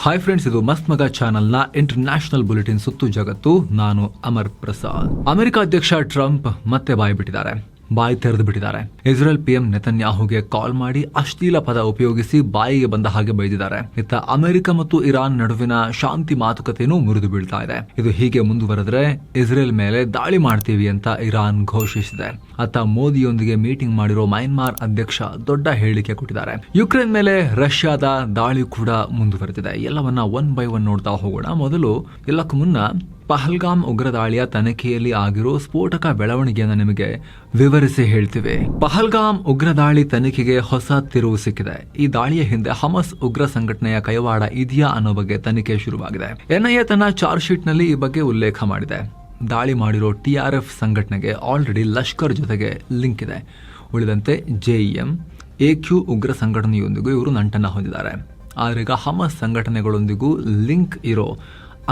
Hi friends, ಇದು ಮಸ್ತ್ ಮಗ ಚಾನೆಲ್ನ ಇಂಟರ್ನ್ಯಾಷನಲ್ ಬುಲೆಟಿನ್ ಸುತ್ತು ಜಗತ್ತು. ನಾನು ಅಮರ್ ಪ್ರಸಾದ್. ಅಮೆರಿಕ ಅಧ್ಯಕ್ಷ ಟ್ರಂಪ್ ಮತ್ತೆ ಬಾಯಿ ತೆರೆದು ಬಿಟ್ಟಿದ್ದಾರೆ. ಇಸ್ರೇಲ್ ಪಿಎಂ ನೆತನ್ಯಾಹುಗೆ ಕಾಲ್ ಮಾಡಿ ಅಶ್ಲೀಲ ಪದ ಉಪಯೋಗಿಸಿ ಬಾಯಿಗೆ ಬಂದ ಹಾಗೆ ಬೈದಿದ್ದಾರೆ. ಇತ್ತ ಅಮೆರಿಕ ಮತ್ತು ಇರಾನ್ ನಡುವಿನ ಶಾಂತಿ ಮಾತುಕತೆನೂ ಮುರಿದು ಬೀಳ್ತಾ ಇದೆ. ಇದು ಹೀಗೆ ಮುಂದುವರೆದ್ರೆ ಇಸ್ರೇಲ್ ಮೇಲೆ ದಾಳಿ ಮಾಡ್ತೀವಿ ಅಂತ ಇರಾನ್ ಘೋಷಿಸಿದೆ. ಅತ್ತ ಮೋದಿಯೊಂದಿಗೆ ಮೀಟಿಂಗ್ ಮಾಡಿರೋ ಮ್ಯಾನ್ಮಾರ್ ಅಧ್ಯಕ್ಷ ದೊಡ್ಡ ಹೇಳಿಕೆ ಕೊಟ್ಟಿದ್ದಾರೆ. ಯುಕ್ರೇನ್ ಮೇಲೆ ರಷ್ಯಾದ ದಾಳಿ ಕೂಡ ಮುಂದುವರೆದಿದೆ. ಎಲ್ಲವನ್ನ ಒನ್ ಬೈ ಒನ್ ನೋಡ್ತಾ ಹೋಗೋಣ. ಮೊದಲು ಎಲ್ಲಕ್ಕೂ ಮುನ್ನ ಪಹಲ್ಗಾಮ್ ಉಗ್ರ ದಾಳಿಯ ತನಿಖೆಯಲ್ಲಿ ಆಗಿರೋ ಸ್ಫೋಟಕ ಬೆಳವಣಿಗೆಯನ್ನು ನಿಮಗೆ ವಿವರಿಸಿ ಹೇಳ್ತೀವಿ. ಪಹಲ್ಗಾಮ್ ಉಗ್ರ ದಾಳಿ ತನಿಖೆಗೆ ಹೊಸ ತಿರುವು ಸಿಕ್ಕಿದೆ. ಈ ದಾಳಿಯ ಹಿಂದೆ ಹಮಸ್ ಉಗ್ರ ಸಂಘಟನೆಯ ಕೈವಾಡ ಇದೆಯಾ ಅನ್ನೋ ಬಗ್ಗೆ ತನಿಖೆ ಶುರುವಾಗಿದೆ. ಎನ್ಐಎ ತನ್ನ ಚಾರ್ಜ್ ಶೀಟ್ ನಲ್ಲಿ ಈ ಬಗ್ಗೆ ಉಲ್ಲೇಖ ಮಾಡಿದೆ. ದಾಳಿ ಮಾಡಿರೋ TRF ಸಂಘಟನೆಗೆ ಆಲ್ರೆಡಿ ಲಷ್ಕರ್ ಜೊತೆಗೆ ಲಿಂಕ್ ಇದೆ. ಉಳಿದಂತೆ JEM, AQ ಉಗ್ರ ಸಂಘಟನೆಯೊಂದಿಗೂ ಇವರು ನಂಟನ್ನ ಹೊಂದಿದ್ದಾರೆ. ಆದ್ರೆ ಈಗ ಹಮಸ್ ಸಂಘಟನೆಗಳೊಂದಿಗೂ ಲಿಂಕ್ ಇರೋ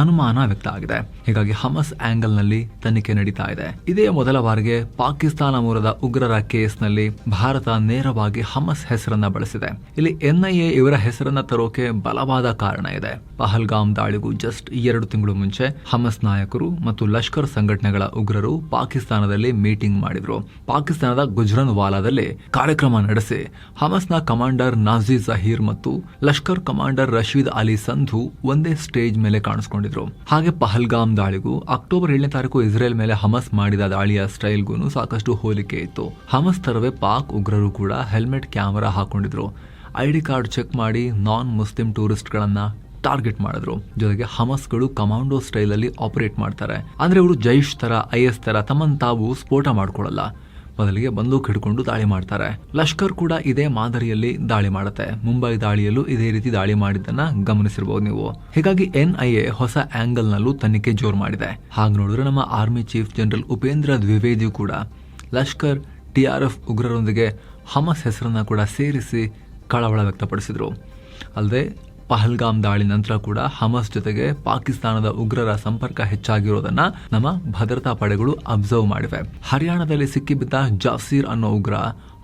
ಅನುಮಾನ ವ್ಯಕ್ತ ಆಗಿದೆ. ಹೀಗಾಗಿ ಹಮಸ್ ಆಂಗಲ್ ನಲ್ಲಿ ತನಿಖೆ ನಡೀತಾ ಇದೆ. ಇದೇ ಮೊದಲ ಬಾರಿಗೆ ಪಾಕಿಸ್ತಾನ ಮೂಲದ ಉಗ್ರರ ಕೇಸ್ನಲ್ಲಿ ಭಾರತ ನೇರವಾಗಿ ಹಮಸ್ ಹೆಸರನ್ನ ಬಳಸಿದೆ. ಇಲ್ಲಿ NIA ಇವರ ಹೆಸರನ್ನ ತರೋಕೆ ಬಲವಾದ ಕಾರಣ ಇದೆ. ಪಹಲ್ಗಾಮ್ ದಾಳಿಗೂ ಜಸ್ಟ್ 2 ತಿಂಗಳು ಮುಂಚೆ ಹಮಸ್ ನಾಯಕರು ಮತ್ತು ಲಷ್ಕರ್ ಸಂಘಟನೆಗಳ ಉಗ್ರರು ಪಾಕಿಸ್ತಾನದಲ್ಲಿ ಮೀಟಿಂಗ್ ಮಾಡಿದ್ರು. ಪಾಕಿಸ್ತಾನದ ಗುಜ್ರನ್ ವಾಲಾದಲ್ಲಿ ಕಾರ್ಯಕ್ರಮ ನಡೆಸಿ ಹಮಸ್ನ ಕಮಾಂಡರ್ ನಾಜಿ ಜಹೀರ್ ಮತ್ತು ಲಷ್ಕರ್ ಕಮಾಂಡರ್ ರಶೀದ್ ಅಲಿ ಸಂಧು ಒಂದೇ ಸ್ಟೇಜ್ ಮೇಲೆ ಕಾಣಿಸಿಕೊಂಡಿದ್ರು. ಹಾಗೆ ಪಹಲ್ಗಾಮ್ ದಾಳಿಗೂ ಅಕ್ಟೋಬರ್ 7ನೇ ತಾರೀಕು ಇಸ್ರೇಲ್ ಮೇಲೆ ಹಮಸ್ ಮಾಡಿದ ದಾಳಿಯ ಸ್ಟೈಲ್ಗೂ ಸಾಕಷ್ಟು ಹೋಲಿಕೆ ಇತ್ತು. ಹಮಸ್ ತರವೇ ಪಾಕ್ ಉಗ್ರರು ಕೂಡ ಹೆಲ್ಮೆಟ್ ಕ್ಯಾಮೆರಾ ಹಾಕೊಂಡಿದ್ರು. ID ಕಾರ್ಡ್ ಚೆಕ್ ಮಾಡಿ ನಾನ್ ಮುಸ್ಲಿಂ ಟೂರಿಸ್ಟ್ ಗಳನ್ನ ಟಾರ್ಗೆಟ್ ಮಾಡಿದ್ರು. ಜೊತೆಗೆ ಹಮಸ್ಗಳು ಕಮಾಂಡೋ ಸ್ಟೈಲ್ ಅಲ್ಲಿ ಆಪರೇಟ್ ಮಾಡ್ತಾರೆ. ಅಂದ್ರೆ ಇವರು ಜೈಷ್ ತರ IS ತರ ತಮ್ಮನ್ನು ತಾವು ಸ್ಫೋಟ ಮಾಡ್ಕೊಳ್ಳಲ್ಲ, ಬದಲಿಗೆ ಬಂದೂಕು ಹಿಡ್ಕೊಂಡು ದಾಳಿ ಮಾಡ್ತಾರೆ. ಲಷ್ಕರ್ ಕೂಡ ಇದೇ ಮಾದರಿಯಲ್ಲಿ ದಾಳಿ ಮಾಡುತ್ತೆ. ಮುಂಬೈ ದಾಳಿಯಲ್ಲೂ ಇದೇ ರೀತಿ ದಾಳಿ ಮಾಡಿದ್ದನ್ನ ಗಮನಿಸಿರಬಹುದು ನೀವು. ಹೀಗಾಗಿ NIA ಹೊಸ ಆಂಗಲ್ ನಲ್ಲೂ ತನಿಖೆ ಜೋರು ಮಾಡಿದೆ. ಹಾಗೆ ನೋಡಿದ್ರೆ ನಮ್ಮ army chief general Upendra Dwivedi ಕೂಡ ಲಷ್ಕರ್ TRF ಉಗ್ರರೊಂದಿಗೆ ಹಮಸ್ ಹೆಸರನ್ನ ಕೂಡ ಸೇರಿಸಿ ಕಳವಳ ವ್ಯಕ್ತಪಡಿಸಿದ್ರು. ಅಲ್ಲದೆ ಪಹಲ್ಗಾಮ್ ದಾಳಿ ನಂತರ ಕೂಡ ಹಮಸ್ ಜೊತೆಗೆ ಪಾಕಿಸ್ತಾನದ ಉಗ್ರರ ಸಂಪರ್ಕ ಹೆಚ್ಚಾಗಿರೋದನ್ನ ನಮ್ಮ ಭದ್ರತಾ ಪಡೆಗಳು ಅಬ್ಸರ್ವ್ ಮಾಡಿವೆ. ಹರಿಯಾಣದಲ್ಲಿ ಸಿಕ್ಕಿಬಿದ್ದ ಜಾಸೀರ್ ಅನ್ನೋ ಉಗ್ರ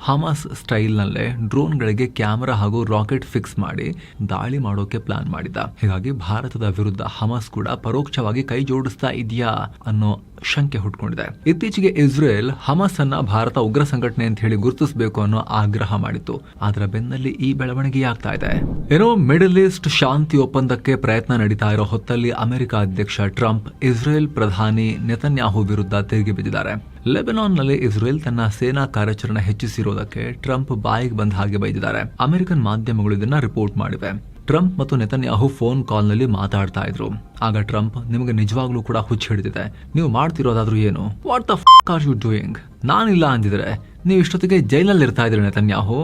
ಹಮಸ್ ಸ್ಟೈಲ್ ನಲ್ಲೇ ಡ್ರೋನ್ಗಳಿಗೆ ಕ್ಯಾಮೆರಾ ಹಾಗೂ ರಾಕೆಟ್ ಫಿಕ್ಸ್ ಮಾಡಿ ದಾಳಿ ಮಾಡೋಕೆ ಪ್ಲಾನ್ ಮಾಡಿದ್ದ. ಹೀಗಾಗಿ ಭಾರತದ ವಿರುದ್ಧ ಹಮಸ್ ಕೂಡ ಪರೋಕ್ಷವಾಗಿ ಕೈ ಜೋಡಿಸ್ತಾ ಇದೆಯಾ ಅನ್ನೋ ಶಂಕೆ ಹುಟ್ಕೊಂಡಿದೆ. ಇತ್ತೀಚೆಗೆ ಇಸ್ರೇಲ್ ಹಮಸ್ ಅನ್ನ ಭಾರತ ಉಗ್ರ ಸಂಘಟನೆ ಅಂತ ಹೇಳಿ ಗುರುತಿಸಬೇಕು ಅನ್ನೋ ಆಗ್ರಹ ಮಾಡಿತ್ತು. ಅದರ ಬೆನ್ನಲ್ಲಿ ಈ ಬೆಳವಣಿಗೆ ಆಗ್ತಾ ಇದೆ. ಏನೋ ಮಿಡಲ್ ಈಸ್ಟ್ ಶಾಂತಿ ಒಪ್ಪಂದಕ್ಕೆ ಪ್ರಯತ್ನ ನಡೀತಾ ಇರೋ ಹೊತ್ತಲ್ಲಿ ಅಮೆರಿಕ ಅಧ್ಯಕ್ಷ ಟ್ರಂಪ್ ಇಸ್ರೇಲ್ ಪ್ರಧಾನಿ ನೆತನ್ಯಾಹು ವಿರುದ್ಧ ತಿರುಗಿ ಬಿದ್ದಿದ್ದಾರೆ. ಲೆಬನಾನ್ ನಲ್ಲಿ ಇಸ್ರೇಲ್ ತನ್ನ ಸೇನಾ ಕಾರ್ಯಾಚರಣೆ ಹೆಚ್ಚಿಸಿರೋದಕ್ಕೆ ಟ್ರಂಪ್ ಬಾಯಿಗೆ ಬಂದ ಹಾಗೆ ಬೈದಿದ್ದಾರೆ. ಅಮೆರಿಕನ್ ಮಾಧ್ಯಮಗಳು ಇದನ್ನ ರಿಪೋರ್ಟ್ ಮಾಡಿವೆ. ಟ್ರಂಪ್ ಮತ್ತು ನೆತನ್ಯಾಹು ಫೋನ್ ಕಾಲ್ ನಲ್ಲಿ ಮಾತಾಡ್ತಾ ಇದ್ರು. ಆಗ ಟ್ರಂಪ್, ನಿಮಗೆ ನಿಜವಾಗ್ಲೂ ಕೂಡ ಹುಚ್ಚು ಹಿಡಿದಿದೆ, ನೀವು ಮಾಡ್ತಿರೋದಾದ್ರೂ ಏನು, what the are you doing, ನಾನಿಲ್ಲ ಅಂದಿದ್ರೆ ನೀವು ಇಷ್ಟೊತ್ತಿಗೆ ಜೈಲಲ್ಲಿ ಇರ್ತಾ ಇದ್ರಿ ನೆತನ್ಯಾಹು,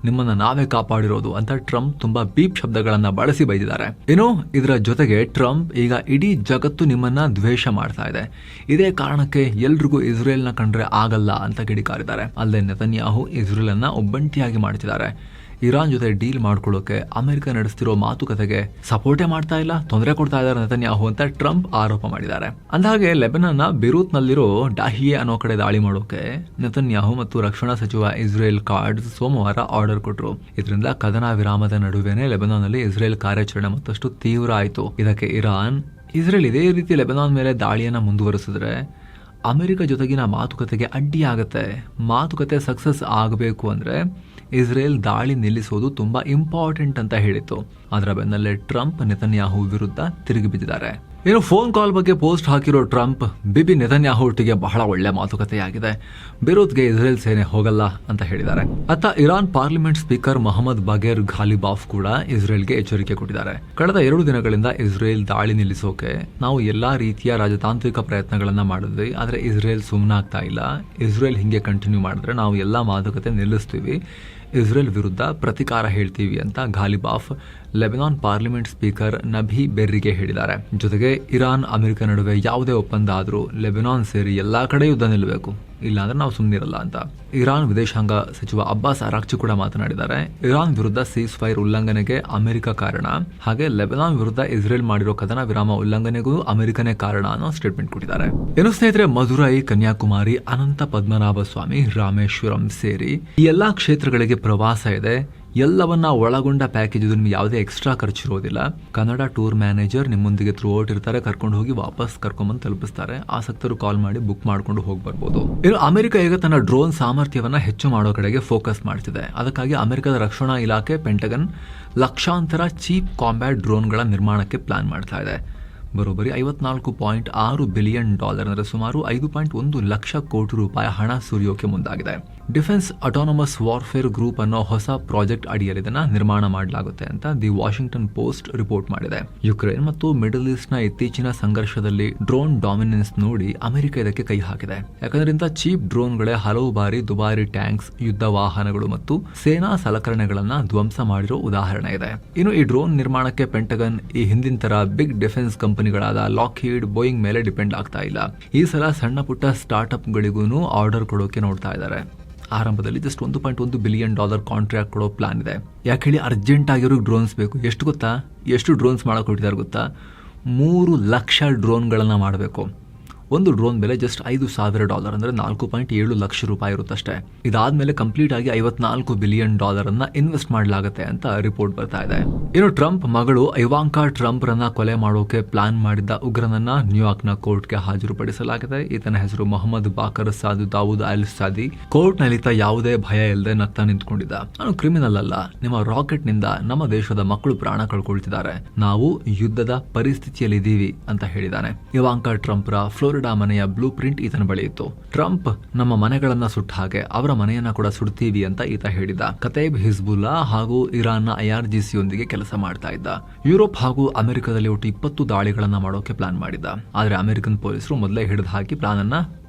ನಿಮ್ಮನ್ನ ನಾವೇ ಕಾಪಾಡಿರೋದು ಅಂತ ಟ್ರಂಪ್ ತುಂಬಾ ಬೀಪ್ ಶಬ್ದಗಳನ್ನ ಬಳಸಿ ಬೈದಿದ್ದಾರೆ. ಏನೋ ಇದರ ಜೊತೆಗೆ ಟ್ರಂಪ್ ಈಗ ಇಡೀ ಜಗತ್ತು ನಿಮ್ಮನ್ನ ದ್ವೇಷ ಮಾಡ್ತಾ ಇದೆ, ಇದೇ ಕಾರಣಕ್ಕೆ ಎಲ್ರಿಗೂ ಇಸ್ರೇಲ್ನ ಕಂಡ್ರೆ ಆಗಲ್ಲ ಅಂತ ಕಿಡಿಕಾರಿದ್ದಾರೆ. ಅಲ್ಲದೆ ನೆತನ್ಯಾಹು ಇಸ್ರೇಲ್ ಅನ್ನ ಒಬ್ಬಂಟಿಯಾಗಿ ಮಾಡ್ತಿದ್ದಾರೆ. ಇರಾನ್ ಜೊತೆ ಡೀಲ್ ಮಾಡ್ಕೊಳ್ಳೋಕೆ ಅಮೆರಿಕ ನಡೆಸ್ತಿರೋ ಮಾತುಕತೆಗೆ ಸಪೋರ್ಟೇ ಮಾಡ್ತಾ ಇಲ್ಲ, ತೊಂದರೆ ಕೊಡ್ತಾ ಇದ್ದಾರೆ ನೆತನ್ಯಾಹು ಅಂತ ಟ್ರಂಪ್ ಆರೋಪ ಮಾಡಿದ್ದಾರೆ. ಅಂದಹಾಗೆ ಲೆಬನಾನ್ನ ಬೆರೂತ್ ನಲ್ಲಿರೋ ಡಾಹಿಯೆ ಅನ್ನೋ ಕಡೆ ದಾಳಿ ಮಾಡೋಕೆ ನೆತನ್ಯಾಹು ಮತ್ತು ರಕ್ಷಣಾ ಸಚಿವ ಇಸ್ರೇಲ್ ಕಾರ್ಡ್ಸ್ ಸೋಮವಾರ ಆರ್ಡರ್ ಕೊಟ್ರು. ಇದರಿಂದ ಕದನ ವಿರಾಮದ ನಡುವೆನೆ ಲೆಬನಾನ್ ನಲ್ಲಿ ಇಸ್ರೇಲ್ ಕಾರ್ಯಾಚರಣೆ ಮತ್ತಷ್ಟು ತೀವ್ರ ಆಯಿತು. ಇದಕ್ಕೆ ಇಸ್ರೇಲ್ ಇದೇ ರೀತಿ ಲೆಬನಾನ್ ಮೇಲೆ ದಾಳಿಯನ್ನ ಮುಂದುವರಿಸಿದ್ರೆ ಅಮೆರಿಕ ಜೊತೆಗಿನ ಮಾತುಕತೆಗೆ ಅಡ್ಡಿಯಾಗತ್ತೆ. ಮಾತುಕತೆ ಸಕ್ಸಸ್ ಆಗಬೇಕು ಅಂದ್ರೆ ಇಸ್ರೇಲ್ ದಾಳಿ ನಿಲ್ಲಿಸೋದು ತುಂಬಾ ಇಂಪಾರ್ಟೆಂಟ್ ಅಂತ ಹೇಳಿತ್ತು. ಅದರ ಬೆನ್ನಲ್ಲೇ ಟ್ರಂಪ್ ನೆತನ್ಯಾಹು ವಿರುದ್ಧ ತಿರುಗಿ ಬಿದ್ದಿದ್ದಾರೆ. ಏನು ಫೋನ್ ಕಾಲ್ ಬಗ್ಗೆ ಪೋಸ್ಟ್ ಹಾಕಿರೋ ಟ್ರಂಪ್, ಬಿಬಿ ನೆತನ್ಯಾಹು ಒಟ್ಟಿಗೆ ಬಹಳ ಒಳ್ಳೆ ಮಾತುಕತೆಯಾಗಿದೆ, ಬೆರೂತ್ಗೆ ಇಸ್ರೇಲ್ ಸೇನೆ ಹೋಗಲ್ಲ ಅಂತ ಹೇಳಿದ್ದಾರೆ. ಅತ್ತ ಇರಾನ್ ಪಾರ್ಲಿಮೆಂಟ್ ಸ್ಪೀಕರ್ ಮೊಹಮ್ಮದ್ ಬಗೇರ್ ಘಾಲಿಬಾಫ್ ಕೂಡ ಇಸ್ರೇಲ್ಗೆ ಎಚ್ಚರಿಕೆ ಕೊಟ್ಟಿದ್ದಾರೆ. ಕಳೆದ 2 ದಿನಗಳಿಂದ ಇಸ್ರೇಲ್ ದಾಳಿ ನಿಲ್ಲಿಸೋಕೆ ನಾವು ಎಲ್ಲಾ ರೀತಿಯ ರಾಜತಾಂತ್ರಿಕ ಪ್ರಯತ್ನಗಳನ್ನ ಮಾಡಿದ್ವಿ, ಆದ್ರೆ ಇಸ್ರೇಲ್ ಸುಮ್ಮನಾಗ್ತಾ ಇಲ್ಲ. ಇಸ್ರೇಲ್ ಹಿಂಗೆ ಕಂಟಿನ್ಯೂ ಮಾಡಿದ್ರೆ ನಾವು ಎಲ್ಲಾ ಮಾತುಕತೆ ನಿಲ್ಲಿಸ್ತೀವಿ, ಇಸ್ರೇಲ್ ವಿರುದ್ಧ ಪ್ರತಿಕಾರ ಹೇಳ್ತೀವಿ ಅಂತ ಘಾಲಿಬಾಫ್ ಲೆಬನಾನ್ ಪಾರ್ಲಿಮೆಂಟ್ ಸ್ಪೀಕರ್ ನಬಿ ಬೆರ್ರಿಗೆ ಹೇಳಿದ್ದಾರೆ. ಜೊತೆಗೆ ಇರಾನ್ ಅಮೆರಿಕ ನಡುವೆ ಯಾವುದೇ ಒಪ್ಪಂದ ಆದ್ರೂ ಲೆಬನಾನ್ ಸೇರಿ ಎಲ್ಲಾ ಕಡೆ ಯುದ್ಧ ನಿಲ್ಲಬೇಕು, ಇಲ್ಲಾಂದ್ರೆ ನಾವು ಸುಮ್ಮನಿರಲ್ಲ ಅಂತ. ಇರಾನ್ ವಿದೇಶಾಂಗ ಸಚಿವ ಅಬ್ಬಾಸ್ ಅರಾಕ್ಚಿ ಕೂಡ ಮಾತನಾಡಿದ್ದಾರೆ. ಇರಾನ್ ವಿರುದ್ಧ ಸೀಸ್ ಫೈರ್ ಉಲ್ಲಂಘನೆಗೆ ಅಮೆರಿಕ ಕಾರಣ, ಹಾಗೆ ಲೆಬನಾನ್ ವಿರುದ್ಧ ಇಸ್ರೇಲ್ ಮಾಡಿರೋ ಕದನ ವಿರಾಮ ಉಲ್ಲಂಘನೆಗೂ ಅಮೆರಿಕನೇ ಕಾರಣ ಅನ್ನೋ ಸ್ಟೇಟ್ಮೆಂಟ್ ಕೊಟ್ಟಿದ್ದಾರೆ. ಏನು ಸ್ನೇಹಿತರೆ, ಮಧುರೈ, ಕನ್ಯಾಕುಮಾರಿ, ಅನಂತ ಪದ್ಮನಾಭ ಸ್ವಾಮಿ, ರಾಮೇಶ್ವರಂ ಸೇರಿ ಈ ಎಲ್ಲಾ ಕ್ಷೇತ್ರಗಳಿಗೆ ಪ್ರವಾಸ ಇದೆ. ಎಲ್ಲವನ್ನ ಒಳಗೊಂಡ ಪ್ಯಾಕೇಜ್. ಇದು ನಿಮ್ಗೆ ಯಾವುದೇ ಎಕ್ಸ್ಟ್ರಾ ಖರ್ಚು ಇರೋದಿಲ್ಲ. ಕನ್ನಡ ಟೂರ್ ಮ್ಯಾನೇಜರ್ ನಿಮ್ಮೊಂದಿಗೆ ಥ್ರೂ ಔಟ್ ಇರ್ತಾರೆ, ಕರ್ಕೊಂಡು ಹೋಗಿ ವಾಪಸ್ ಕರ್ಕೊಂಡ್ಬಂದು ತಲುಪಿಸ್ತಾರೆ. ಆಸಕ್ತರು ಕಾಲ್ ಮಾಡಿ ಬುಕ್ ಮಾಡ್ಕೊಂಡು ಹೋಗಿ ಬರ್ಬೋದು. ಇನ್ನು ಅಮೆರಿಕ ಈಗ ತನ್ನ ಡ್ರೋನ್ ಸಾಮರ್ಥ್ಯವನ್ನ ಹೆಚ್ಚು ಮಾಡೋ ಕಡೆಗೆ ಫೋಕಸ್ ಮಾಡ್ತಿದೆ. ಅದಕ್ಕಾಗಿ ಅಮೆರಿಕದ ರಕ್ಷಣಾ ಇಲಾಖೆ ಪೆಂಟಗನ್ ಲಕ್ಷಾಂತರ ಚೀಪ್ ಕಾಂಬ್ಯಾಟ್ ಡ್ರೋನ್ಗಳ ನಿರ್ಮಾಣಕ್ಕೆ ಪ್ಲಾನ್ ಮಾಡ್ತಾ ಇದೆ. ಬರೋಬ್ಬರಿ $54.6 ಬಿಲಿಯನ್ ಅಂದರೆ ಸುಮಾರು 5.1 ಲಕ್ಷ ಕೋಟಿ ರೂಪಾಯಿ ಹಣ ಸುರಿಯೋಕೆ ಮುಂದಾಗಿದೆ. ಡಿಫೆನ್ಸ್ ಅಟಾನಮಸ್ ವಾರ್ಫೇರ್ ಗ್ರೂಪ್ ಅನ್ನೋ ಹೊಸ ಪ್ರಾಜೆಕ್ಟ್ ಅಡಿಯಲ್ಲಿ ಇದನ್ನ ನಿರ್ಮಾಣ ಮಾಡಲಾಗುತ್ತೆ ಅಂತ ದಿ ವಾಷಿಂಗ್ಟನ್ ಪೋಸ್ಟ್ ರಿಪೋರ್ಟ್ ಮಾಡಿದೆ. ಯುಕ್ರೇನ್ ಮತ್ತು ಮಿಡಲ್ ಈಸ್ಟ್ ನ ಇತ್ತೀಚಿನ ಸಂಘರ್ಷದಲ್ಲಿ ಡ್ರೋನ್ ಡಾಮಿನೆನ್ಸ್ ನೋಡಿ ಅಮೆರಿಕ ಇದಕ್ಕೆ ಕೈ ಹಾಕಿದೆ. ಯಾಕಂದ್ರೆ ಇಂಥ ಚೀಪ್ ಡ್ರೋನ್ಗಳೇ ಹಲವು ಬಾರಿ ದುಬಾರಿ ಟ್ಯಾಂಕ್ಸ್, ಯುದ್ಧ ವಾಹನಗಳು ಮತ್ತು ಸೇನಾ ಸಲಕರಣೆಗಳನ್ನ ಧ್ವಂಸ ಮಾಡಿರೋ ಉದಾಹರಣೆ ಇದೆ. ಇನ್ನು ಈ ಡ್ರೋನ್ ನಿರ್ಮಾಣಕ್ಕೆ ಪೆಂಟಗನ್ ಈ ಹಿಂದಿನ ತರ ಬಿಗ್ ಡಿಫೆನ್ಸ್ ಕಂಪನಿಗಳಾದ ಲಾಕ್ಹೀಡ್, ಬೋಯಿಂಗ್ ಮೇಲೆ ಡಿಪೆಂಡ್ ಆಗ್ತಾ ಇಲ್ಲ. ಈ ಸಲ ಸಣ್ಣ ಪುಟ್ಟ ಸ್ಟಾರ್ಟ್ಅಪ್ ಗಳಿಗೂ ಆರ್ಡರ್ ಕೊಡೋಕೆ ನೋಡ್ತಾ ಇದ್ದಾರೆ. ಆರಂಭದಲ್ಲಿ ಜಸ್ಟ್ $1.1 ಬಿಲಿಯನ್ ಕಾಂಟ್ರಾಕ್ಟ್ ಕೊಡೋ ಪ್ಲಾನ್ ಇದೆ. ಯಾಕೆ ಹೇಳಿ, ಅರ್ಜೆಂಟ್ ಆಗಿರೋ ಡ್ರೋನ್ಸ್ ಬೇಕು. ಎಷ್ಟು ಗೊತ್ತಾ, ಎಷ್ಟು ಡ್ರೋನ್ಸ್ ಮಾಡಕ್ ಕೊಟ್ಟಿದ್ದಾರೆ ಗೊತ್ತಾ? 3 ಲಕ್ಷ ಡ್ರೋನ್ಗಳನ್ನ ಮಾಡಬೇಕು. ಒಂದು ಡ್ರೋನ್ ಬೆಲೆ ಜಸ್ಟ್ $5,000 ಅಂದ್ರೆ $4.7 ಲಕ್ಷ ರೂಪಾಯಿ ಇರುತ್ತಷ್ಟೇ. ಇದಾದ್ಮೇಲೆ ಕಂಪ್ಲೀಟ್ ಆಗಿ $54 ಬಿಲಿಯನ್ ಅನ್ನ ಇನ್ವೆಸ್ಟ್ ಮಾಡಲಾಗುತ್ತೆ ಅಂತ ರಿಪೋರ್ಟ್ ಬರ್ತಾ ಇದೆ. ಇನ್ನು ಟ್ರಂಪ್ ಮಗಳು ಇವಾಂಕಾ ಟ್ರಂಪ್ ರನ್ನ ಕೊಲೆ ಮಾಡೋಕೆ ಪ್ಲಾನ್ ಮಾಡಿದ್ದ ಉಗ್ರನನ್ನ ನ್ಯೂಯಾರ್ಕ್ ನ ಕೋರ್ಟ್ಗೆ ಹಾಜರುಪಡಿಸಲಾಗಿದೆ. ಈತನ ಹೆಸರು ಮೊಹಮ್ಮದ್ ಬಾಕರ್ ಸಾದು ದಾವೂದ್ ಅಲ್ ಸಾದಿ. ಕೋರ್ಟ್ ನಲ್ಲಿ ಯಾವುದೇ ಭಯ ಇಲ್ಲದೆ ನಗ್ತಾ ನಿಂತ್ಕೊಂಡಿದ್ದ. ನಾನು ಕ್ರಿಮಿನಲ್ ಅಲ್ಲ, ನಿಮ್ಮ ರಾಕೆಟ್ ನಿಂದ ನಮ್ಮ ದೇಶದ ಮಕ್ಕಳು ಪ್ರಾಣ ಕಳ್ಕೊಳ್ತಿದ್ದಾರೆ, ನಾವು ಯುದ್ಧದ ಪರಿಸ್ಥಿತಿಯಲ್ಲಿದ್ದೀವಿ ಅಂತ ಹೇಳಿದ್ದಾನೆ. ಇವಾಂಕಾ ಟ್ರಂಪ್ ರ ಫ್ಲೋರಿಡಾ ಮನೆಯ ಬ್ಲೂ ಪ್ರಿಂಟ್ ಈತನ ಬಳಿ ಇತ್ತು. ಟ್ರಂಪ್ ನಮ್ಮ ಮನೆಗಳನ್ನ ಸುಟ್ಟ ಹಾಗೆ ಅವರ ಮನೆಯನ್ನ ಕೂಡ ಸುಡ್ತೀವಿ ಅಂತ ಈತ ಹೇಳಿದ. ಕತೈಬ್ ಹಿಜ್ಬುಲ್ಲಾ ಹಾಗೂ ಇರಾನ್ನ IRGC ಯೊಂದಿಗೆ ಕೆಲಸ ಮಾಡ್ತಾ ಇದ್ದ. ಯುರೋಪ್ ಹಾಗೂ ಅಮೆರಿಕದಲ್ಲಿ ಒಟ್ಟು 20 ದಾಳಿಗಳನ್ನ ಮಾಡೋಕೆ ಪ್ಲಾನ್ ಮಾಡಿದ್ದ. ಆದ್ರೆ ಅಮೆರಿಕನ್ ಪೊಲೀಸರು ಮೊದಲೇ ಹಿಡಿದು ಹಾಕಿ ಪ್ಲಾನ್ ಅನ್ನ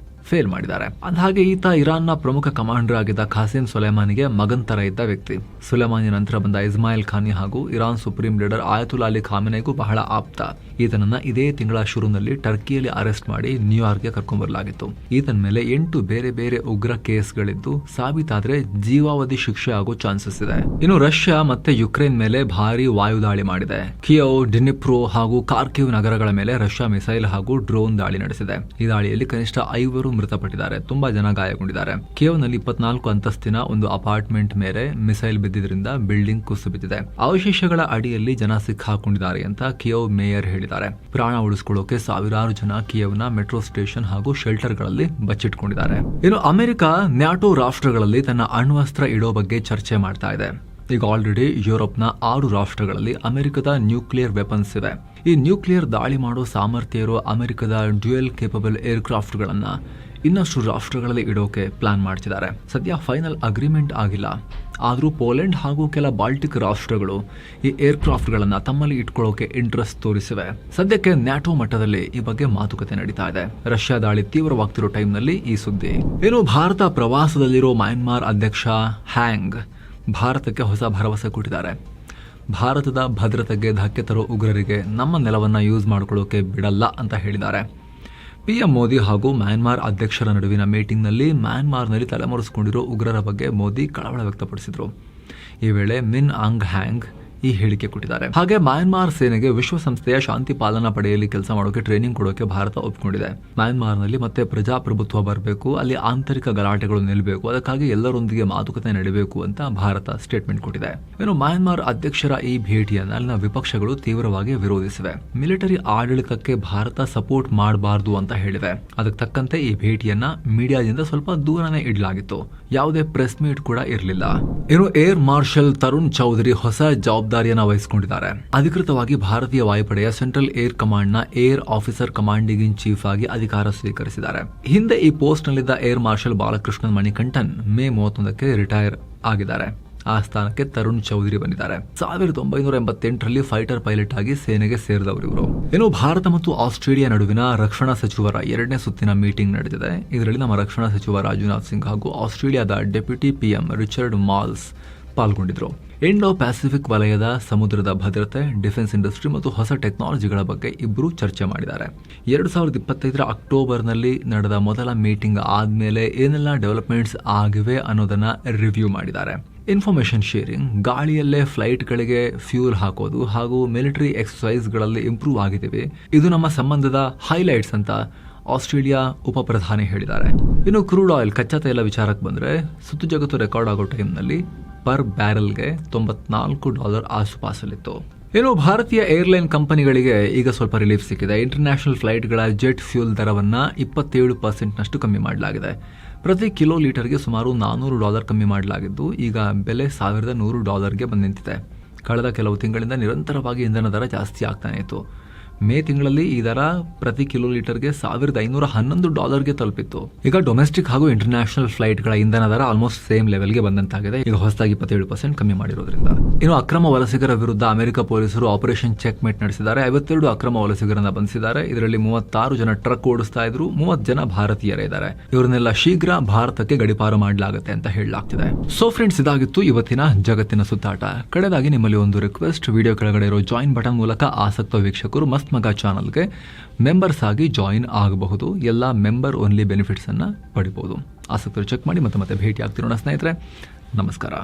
ಫೇಲ್ ಮಾಡಿದ್ದಾರೆ. ಅಂದಹಾಗೆ ಈತ ಇರಾನ್ನ ಪ್ರಮುಖ ಕಮಾಂಡರ್ ಆಗಿದ್ದ ಖಾಸಿಂ ಸೊಲೈಮಾನಿಗೆ ಮಗನ್ ತರ ಇದ್ದ ವ್ಯಕ್ತಿ. ಸೊಲೈಮಾನಿ ನಂತರ ಬಂದ ಇಸ್ಮಾಯಿಲ್ ಖಾನಿ ಹಾಗೂ Iran supreme leader Ayatollah Ali ಖಾಮೆನಿಗೂ ಬಹಳ ಆಪ್ತ. ಈತನನ್ನ ಇದೇ ತಿಂಗಳ ಶುರುವಿನಲ್ಲಿ ಟರ್ಕಿಯಲ್ಲಿ ಅರೆಸ್ಟ್ ಮಾಡಿ ನ್ಯೂಯಾರ್ಕ್ಗೆ ಕರ್ಕೊಂಡ್ಬರಲಾಗಿತ್ತು. ಈತನ ಮೇಲೆ 8 ಬೇರೆ ಬೇರೆ ಉಗ್ರ ಕೇಸ್ಗಳಿದ್ದು, ಸಾಬೀತಾದ್ರೆ ಜೀವಾವಧಿ ಶಿಕ್ಷೆ ಆಗೋ ಚಾನ್ಸಸ್ ಇದೆ. ಇನ್ನು ರಷ್ಯಾ ಮತ್ತೆ ಯುಕ್ರೇನ್ ಮೇಲೆ ಭಾರಿ ವಾಯುದಾಳಿ ಮಾಡಿದೆ. ಕಿಯವ್, ಡಿನಿಪ್ರೋ ಹಾಗೂ ಕಾರ್ಕಿವ್ ನಗರಗಳ ಮೇಲೆ ರಷ್ಯಾ ಮಿಸೈಲ್ ಹಾಗೂ ಡ್ರೋನ್ ದಾಳಿ ನಡೆಸಿದೆ. ಈ ದಾಳಿಯಲ್ಲಿ ಕನಿಷ್ಠ 5 ಮೃತಪಟ್ಟಿದ್ದಾರೆ, ತುಂಬಾ ಜನ ಗಾಯಗೊಂಡಿದ್ದಾರೆ. ಕಿಯವ್ನಲ್ಲಿ 24 ಅಂತಸ್ತಿನ ಒಂದು ಅಪಾರ್ಟ್ಮೆಂಟ್ ಮೇಲೆ ಮಿಸೈಲ್ ಬಿದ್ದಿದ್ರಿಂದ ಬಿಲ್ಡಿಂಗ್ ಕುಸಿದು ಬಿದ್ದಿದೆ. ಅವಶೇಷಗಳ ಅಡಿಯಲ್ಲಿ ಜನ ಸಿಕ್ಕಾಕೊಂಡಿದ್ದಾರೆ ಅಂತ ಕಿಯವ್ ಮೇಯರ್ ಹೇಳಿದ್ದಾರೆ. ಪ್ರಾಣ ಉಳಿಸಿಕೊಳ್ಳೋಕೆ ಸಾವಿರಾರು ಜನ ಕಿಯವ್ನ ಮೆಟ್ರೋ ಸ್ಟೇಷನ್ ಹಾಗೂ ಶೆಲ್ಟರ್ಗಳಲ್ಲಿ ಬಚ್ಚಿಟ್ಕೊಂಡಿದ್ದಾರೆ. ಇನ್ನು ಅಮೆರಿಕ ನ್ಯಾಟೋ ರಾಷ್ಟ್ರಗಳಲ್ಲಿ ತನ್ನ ಅಣ್ವಸ್ತ್ರ ಇಡೋ ಬಗ್ಗೆ ಚರ್ಚೆ ಮಾಡ್ತಾ ಇದೆ. ಈಗ ಆಲ್ರೆಡಿ ಯುರೋಪ್ನ 6 ರಾಷ್ಟ್ರಗಳಲ್ಲಿ ಅಮೆರಿಕದ ನ್ಯೂಕ್ಲಿಯರ್ ವೆಪನ್ಸ್ ಇವೆ. ಈ ನ್ಯೂಕ್ಲಿಯರ್ ದಾಳಿ ಮಾಡೋ ಸಾಮರ್ಥ್ಯ ಇರೋ ಅಮೆರಿಕದ ಡ್ಯುಯಲ್ ಕೇಪಬಲ್ ಏರ್ಕ್ರಾಫ್ಟ್ ಗಳನ್ನ ಇನ್ನಷ್ಟು ರಾಷ್ಟ್ರಗಳಲ್ಲಿ ಇಡೋಕೆ ಪ್ಲಾನ್ ಮಾಡ್ತಿದ್ದಾರೆ. ಸದ್ಯ ಫೈನಲ್ ಅಗ್ರಿಮೆಂಟ್ ಆಗಿಲ್ಲ. ಆದರೂ ಪೋಲೆಂಡ್ ಹಾಗೂ ಕೆಲ ಬಾಲ್ಟಿಕ್ ರಾಷ್ಟ್ರಗಳು ಈ ಏರ್ಕ್ರಾಫ್ಟ್ ಗಳನ್ನ ತಮ್ಮಲ್ಲಿ ಇಟ್ಕೊಳ್ಳೋಕೆ ಇಂಟ್ರೆಸ್ಟ್ ತೋರಿಸಿವೆ. ಸದ್ಯಕ್ಕೆ ನ್ಯಾಟೋ ಮಟ್ಟದಲ್ಲಿ ಈ ಬಗ್ಗೆ ಮಾತುಕತೆ ನಡೀತಾ ಇದೆ. ರಷ್ಯಾ ದಾಳಿ ತೀವ್ರವಾಗ್ತಿರೋ ಟೈಮ್ನಲ್ಲಿ ಈ ಸುದ್ದಿ. ಇನ್ನು ಭಾರತ ಪ್ರವಾಸದಲ್ಲಿರೋ ಮ್ಯಾನ್ಮಾರ್ ಅಧ್ಯಕ್ಷ ಹ್ಯಾಂಗ್ ಭಾರತಕ್ಕೆ ಹೊಸ ಭರವಸೆ ಕೊಟ್ಟಿದ್ದಾರೆ. ಭಾರತದ ಭದ್ರತೆಗೆ ಧಕ್ಕೆ ತರೋ ಉಗ್ರರಿಗೆ ನಮ್ಮ ನೆಲವನ್ನ ಯೂಸ್ ಮಾಡ್ಕೊಳ್ಳೋಕೆ ಬಿಡಲ್ಲ ಅಂತ ಹೇಳಿದ್ದಾರೆ. PM ಮೋದಿ ಹಾಗೂ ಮ್ಯಾನ್ಮಾರ್ ಅಧ್ಯಕ್ಷರ ನಡುವಿನ ಮೀಟಿಂಗ್ನಲ್ಲಿ ಮ್ಯಾನ್ಮಾರ್ನಲ್ಲಿ ತಲೆಮರೆಸಿಕೊಂಡಿರೋ ಉಗ್ರರ ಬಗ್ಗೆ ಮೋದಿ ಕಳವಳ ವ್ಯಕ್ತಪಡಿಸಿದ್ರು. ಈ ವೇಳೆ ಮಿನ್ ಆಂಗ್ ಹ್ಯಾಂಗ್ ಈ ಹೇಳಿಕೆ ಕೊಟ್ಟಿದ್ದಾರೆ. ಹಾಗೆ ಮ್ಯಾನ್ಮಾರ್ ಸೇನೆಗೆ ವಿಶ್ವಸಂಸ್ಥೆಯ ಶಾಂತಿ ಪಾಲನಾ ಪಡೆಯಲ್ಲಿ ಕೆಲಸ ಮಾಡೋಕೆ ಟ್ರೈನಿಂಗ್ ಕೊಡೋಕೆ ಭಾರತ ಒಪ್ಪಿಕೊಂಡಿದೆ. ಮ್ಯಾನ್ಮಾರ್ನಲ್ಲಿ ಮತ್ತೆ ಪ್ರಜಾಪ್ರಭುತ್ವ ಬರಬೇಕು, ಅಲ್ಲಿ ಆಂತರಿಕ ಗಲಾಟೆಗಳು ನಿಲ್ಲಬೇಕು, ಅದಕ್ಕಾಗಿ ಎಲ್ಲರೊಂದಿಗೆ ಮಾತುಕತೆ ನಡೆಯಬೇಕು ಅಂತ ಭಾರತ ಸ್ಟೇಟ್ಮೆಂಟ್ ಕೊಟ್ಟಿದೆ. ಇನ್ನು ಮ್ಯಾನ್ಮಾರ್ ಅಧ್ಯಕ್ಷರ ಈ ಭೇಟಿಯನ್ನು ಅಲ್ಲಿನ ವಿಪಕ್ಷಗಳು ತೀವ್ರವಾಗಿ ವಿರೋಧಿಸಿವೆ. ಮಿಲಿಟರಿ ಆಡಳಿತಕ್ಕೆ ಭಾರತ ಸಪೋರ್ಟ್ ಮಾಡಬಾರದು ಅಂತ ಹೇಳಿವೆ. ಅದಕ್ಕೆ ತಕ್ಕಂತೆ ಈ ಭೇಟಿಯನ್ನ ಮೀಡಿಯಾದಿಂದ ಸ್ವಲ್ಪ ದೂರನೇ ಇಡಲಾಗಿತ್ತು. ಯಾವುದೇ ಪ್ರೆಸ್ ಮೀಟ್ ಕೂಡ ಇರಲಿಲ್ಲ. ಇನ್ನು ಏರ್ ಮಾರ್ಷಲ್ ತರುಣ್ ಚೌಧರಿ ಹೊಸ ಜವಾಬ್ದಾರಿಯನ್ನ ವಹಿಸಿಕೊಂಡಿದ್ದಾರೆ. ಅಧಿಕೃತವಾಗಿ ಭಾರತೀಯ ವಾಯುಪಡೆಯ ಸೆಂಟ್ರಲ್ ಏರ್ ಕಮಾಂಡ್ ನ air officer commanding in chief ಆಗಿ ಅಧಿಕಾರ ಸ್ವೀಕರಿಸಿದ್ದಾರೆ. ಹಿಂದೆ ಈ ಪೋಸ್ಟ್ ನಲ್ಲಿದ್ದ air marshal Balakrishnan Manikandan May 31ಕ್ಕೆ ರಿಟೈರ್ ಆಗಿದ್ದಾರೆ. ಆ ಸ್ಥಾನಕ್ಕೆ ತರುಣ್ ಚೌಧರಿ ಬಂದಿದ್ದಾರೆ. 1988ರಲ್ಲಿ ಫೈಟರ್ ಪೈಲಟ್ ಆಗಿ ಸೇನೆಗೆ ಸೇರಿದವರು ಇವರು. ಇನ್ನು ಭಾರತ ಮತ್ತು ಆಸ್ಟ್ರೇಲಿಯಾ ನಡುವಿನ ರಕ್ಷಣಾ ಸಚಿವರ 2ನೇ ಸುತ್ತಿನ ಮೀಟಿಂಗ್ ನಡೆದಿದೆ. ಇದರಲ್ಲಿ ನಮ್ಮ ರಕ್ಷಣಾ ಸಚಿವ ರಾಜನಾಥ್ ಸಿಂಗ್ ಹಾಗೂ ಆಸ್ಟ್ರೇಲಿಯಾದ ಡೆಪ್ಯೂಟಿ PM ರಿಚರ್ಡ್ ಮಾಲ್ಸ್ ಪಾಲ್ಗೊಂಡಿದ್ರು. ಇಂಡೋ ಪ್ಯಾಸಿಫಿಕ್ ವಲಯದ ಸಮುದ್ರದ ಭದ್ರತೆ, ಡಿಫೆನ್ಸ್ ಇಂಡಸ್ಟ್ರಿ ಮತ್ತು ಹೊಸ ಟೆಕ್ನಾಲಜಿಗಳ ಬಗ್ಗೆ ಇಬ್ಬರು ಚರ್ಚೆ ಮಾಡಿದ್ದಾರೆ. 2025ರ ಅಕ್ಟೋಬರ್ನಲ್ಲಿ ನಡೆದ ಮೊದಲ ಮೀಟಿಂಗ್ ಆದ್ಮೇಲೆ ಏನೆಲ್ಲ ಡೆವಲಪ್ಮೆಂಟ್ಸ್ ಆಗಿವೆ ಅನ್ನೋದನ್ನ ರಿವ್ಯೂ ಮಾಡಿದ್ದಾರೆ. ಇನ್ಫಾರ್ಮೇಶನ್ ಶೇರಿಂಗ್, ಗಾಳಿಯಲ್ಲೇ ಫ್ಲೈಟ್ಗಳಿಗೆ ಫ್ಯೂಲ್ ಹಾಕೋದು ಹಾಗೂ ಮಿಲಿಟರಿ ಎಕ್ಸರ್ಸೈಸ್ಗಳಲ್ಲಿ ಇಂಪ್ರೂವ್ ಆಗಿದ್ದೇವೆ. ಇದು ನಮ್ಮ ಸಂಬಂಧದ ಹೈಲೈಟ್ಸ್ ಅಂತ ಆಸ್ಟ್ರೇಲಿಯಾ ಉಪ ಪ್ರಧಾನಿ ಹೇಳಿದ್ದಾರೆ. ಇನ್ನು ಕ್ರೂಡ್ ಆಯಿಲ್, ಕಚ್ಚಾ ತೈಲ ವಿಚಾರಕ್ಕೆ ಬಂದ್ರೆ ಸುತ್ತು ಜಗತ್ತು ರೆಕಾರ್ಡ್ ಆಗೋ ಟೈಮ್ನಲ್ಲಿ ಪರ್ ಬ್ಯಾರೆಲ್ಗೆ $94 ಆಸುಪಾಸಲ್ಲಿತ್ತು. ಇನ್ನು ಭಾರತೀಯ ಏರ್ಲೈನ್ ಕಂಪನಿಗಳಿಗೆ ಈಗ ಸ್ವಲ್ಪ ರಿಲೀಫ್ ಸಿಕ್ಕಿದೆ. ಇಂಟರ್ನ್ಯಾಷನಲ್ ಫ್ಲೈಟ್ಗಳ ಜೆಟ್ ಫ್ಯೂಲ್ ದರವನ್ನು 27% ಕಮ್ಮಿ ಮಾಡಲಾಗಿದೆ. ಪ್ರತಿ ಕಿಲೋ ಲೀಟರ್ಗೆ ಸುಮಾರು $400 ಕಮ್ಮಿ ಮಾಡಲಾಗಿದ್ದು ಈಗ ಬೆಲೆ $1,100ಗೆ ಬಂದು ನಿಂತಿದೆ. ಕಳೆದ ಕೆಲವು ತಿಂಗಳಿಂದ ನಿರಂತರವಾಗಿ ಇಂಧನ ದರ ಜಾಸ್ತಿ ಆಗ್ತಾನೆ ಇತ್ತು. ಮೇ ತಿಂಗಳಲ್ಲಿ ಈ ದರ ಪ್ರತಿ ಕಿಲೋ ಲೀಟರ್ಗೆ $1,511ಗೆ ತಲುಪಿತ್ತು. ಈಗ ಡೊಮೆಸ್ಟಿಕ್ ಹಾಗೂ ಇಂಟರ್ನ್ಯಾಷನಲ್ ಫ್ಲೈಟ್ಗಳ ಇಂಧನ ದರ ಆಲ್ಮೋಸ್ಟ್ ಸೇಮ್ ಲೆವೆಲ್ಗೆ ಬಂದಂತಾಗಿದೆ. ಈಗ ಹೊಸದಾಗಿ 27% ಕಮ್ಮಿ ಮಾಡಿರೋದ್ರಿಂದ. ಇನ್ನು ಅಕ್ರಮ ವಲಸಿಗರ ವಿರುದ್ಧ ಅಮೆರಿಕ ಪೊಲೀಸರು ಆಪರೇಷನ್ ಚೆಕ್ ಮೇಟ್ ನಡೆಸಿದ್ದಾರೆ. 52 ಅಕ್ರಮ ವಲಸಿಗರನ್ನ ಬಂಧಿಸಿದ್ದಾರೆ. ಇದರಲ್ಲಿ 36 ಜನ ಟ್ರಕ್ ಓಡಿಸ್ತಾ ಇದ್ರು, 30 ಜನ ಭಾರತೀಯರೇ ಇದ್ದಾರೆ. ಇವರನ್ನೆಲ್ಲ ಶೀಘ್ರ ಭಾರತಕ್ಕೆ ಗಡಿಪಾರು ಮಾಡಲಾಗುತ್ತೆ ಅಂತ ಹೇಳಲಾಗ್ತಿದೆ. ಸೊ ಫ್ರೆಂಡ್ಸ್, ಇದಾಗಿತ್ತು ಇವತ್ತಿನ ಜಗತ್ತಿನ ಸುತ್ತಾಟ. ಕಡೆದಾಗಿ ನಿಮ್ಮಲ್ಲಿ ಒಂದು ರಿಕ್ವೆಸ್ಟ್, ವಿಡಿಯೋ ಕೆಳಗಡೆ ಇರೋ ಜಾಯಿನ್ ಬಟನ್ ಮೂಲಕ ಆಸಕ್ತ ವೀಕ್ಷಕರು ಮಸ್ತ್ ಮಗ ಚಾನಲ್ಗೆ ಮೆಂಬರ್ಸ್ ಆಗಿ ಜಾಯಿನ್ ಆಗಬಹುದು. ಎಲ್ಲ ಮೆಂಬರ್ ಓನ್ಲಿ ಬೆನಿಫಿಟ್ಸ್ ಅನ್ನ ಪಡಿಬಹುದು. ಆಸಕ್ತರು ಚೆಕ್ ಮಾಡಿ. ಮತ್ತೆ ಭೇಟಿ ಆಗ್ತಿರೋಣ ಸ್ನೇಹಿತರೆ. ನಮಸ್ಕಾರ.